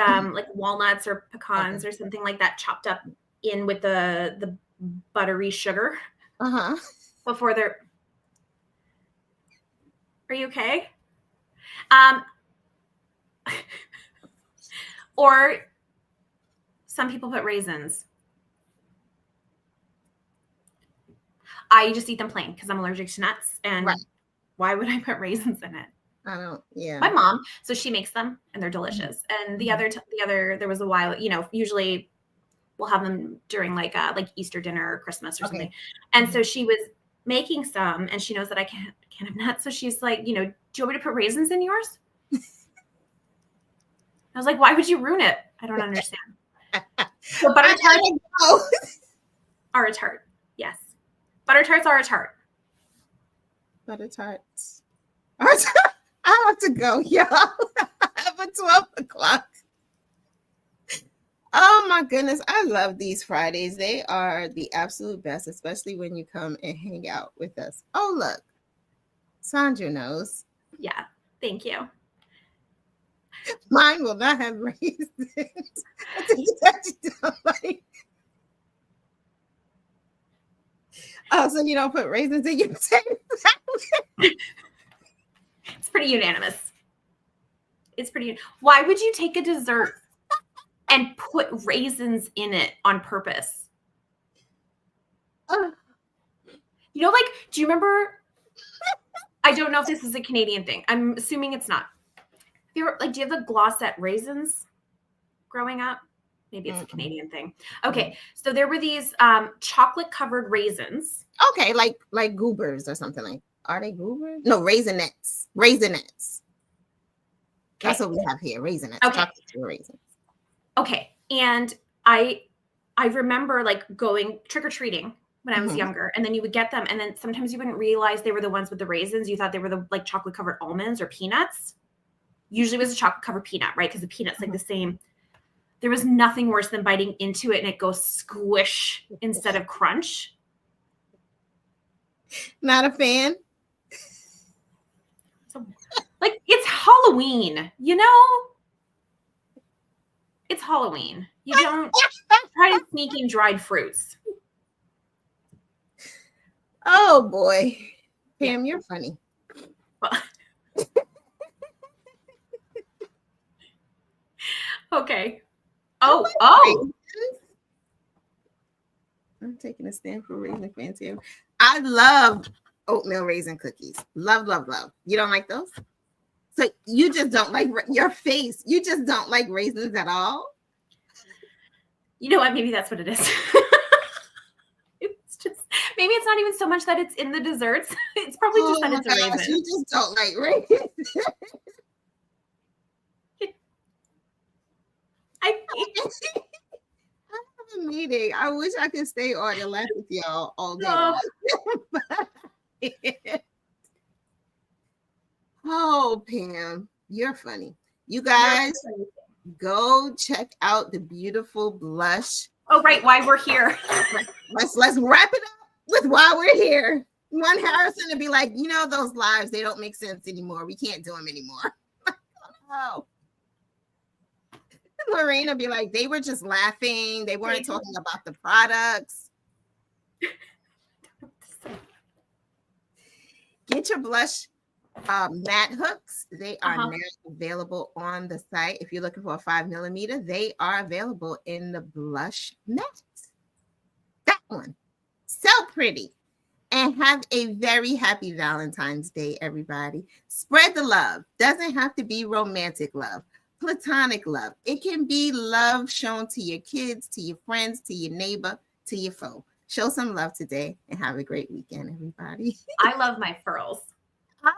[SPEAKER 2] walnuts or pecans or something like that, chopped up in with the buttery sugar. Before they're. Are you okay? Or some people put raisins. I just eat them plain because I'm allergic to nuts, and why would I put raisins in it?
[SPEAKER 1] I don't. Yeah.
[SPEAKER 2] My mom, so she makes them, and they're delicious. And the other, there was a while, usually we'll have them during like Easter dinner or Christmas or something. And so she was making some, and she knows that I can't have nuts, so she's like, do you want me to put raisins in yours? I was like, why would you ruin it? I don't understand. So butter tarts are a tart. Yes. Butter tarts are a tart.
[SPEAKER 1] Butter tarts. I have to go, y'all. I have a 12 o'clock. Oh my goodness. I love these Fridays. They are the absolute best, especially when you come and hang out with us. Oh, look. Sandra knows.
[SPEAKER 2] Yeah. Thank you.
[SPEAKER 1] Mine will not have raisins. I think that you don't like. Oh, so you don't put raisins in your potato salad?
[SPEAKER 2] It's pretty unanimous. Why would you take a dessert and put raisins in it on purpose? Do you remember? I don't know if this is a Canadian thing. I'm assuming it's not. Do you have the Glossette raisins growing up? Maybe it's a Canadian thing. Okay, so there were these chocolate-covered raisins.
[SPEAKER 1] Okay, like goobers or something like. Are they goobers? No, raisinets. Raisinets. Okay. That's what we have here. Raisinets. Okay. Chocolate raisins.
[SPEAKER 2] Okay, and I remember like going trick-or-treating when I was younger, and then you would get them, and then sometimes you wouldn't realize they were the ones with the raisins. You thought they were the like chocolate-covered almonds or peanuts. Usually it was a chocolate-covered peanut, right? Because the peanut's like the same. There was nothing worse than biting into it and it goes squish instead of crunch.
[SPEAKER 1] Not a fan.
[SPEAKER 2] So, like, it's Halloween, It's Halloween. You don't try to sneak in dried fruits.
[SPEAKER 1] Oh, boy. Pam, you're funny.
[SPEAKER 2] Okay. Oh.
[SPEAKER 1] I'm taking a stand for raisin fancy. I love oatmeal raisin cookies. Love, love, love. You don't like those? So you just don't like your face. You just don't like raisins at all?
[SPEAKER 2] You know what? Maybe that's what it is. It's just, maybe it's not even so much that it's in the desserts. It's probably just that it's a raisin.
[SPEAKER 1] You just don't like raisins. a meeting. I wish I could stay on and laugh with y'all all day. Oh, Pam, you're funny. You guys, go check out the beautiful blush.
[SPEAKER 2] Oh, right, why we're here.
[SPEAKER 1] Let's wrap it up with why we're here. One Harrison to be like, you know, those lives, they don't make sense anymore. We can't do them anymore. Oh. Marina be like, they were just laughing. They weren't talking about the products. Get your blush matte hooks. They are now available on the site. If you're looking for a 5mm, they are available in the blush matte. That one. So pretty. And have a very happy Valentine's Day, everybody. Spread the love. Doesn't have to be romantic love. Platonic love. It can be love shown to your kids, to your friends, to your neighbor, to your foe. Show some love today and have a great weekend, everybody.
[SPEAKER 2] I love my furls.
[SPEAKER 1] I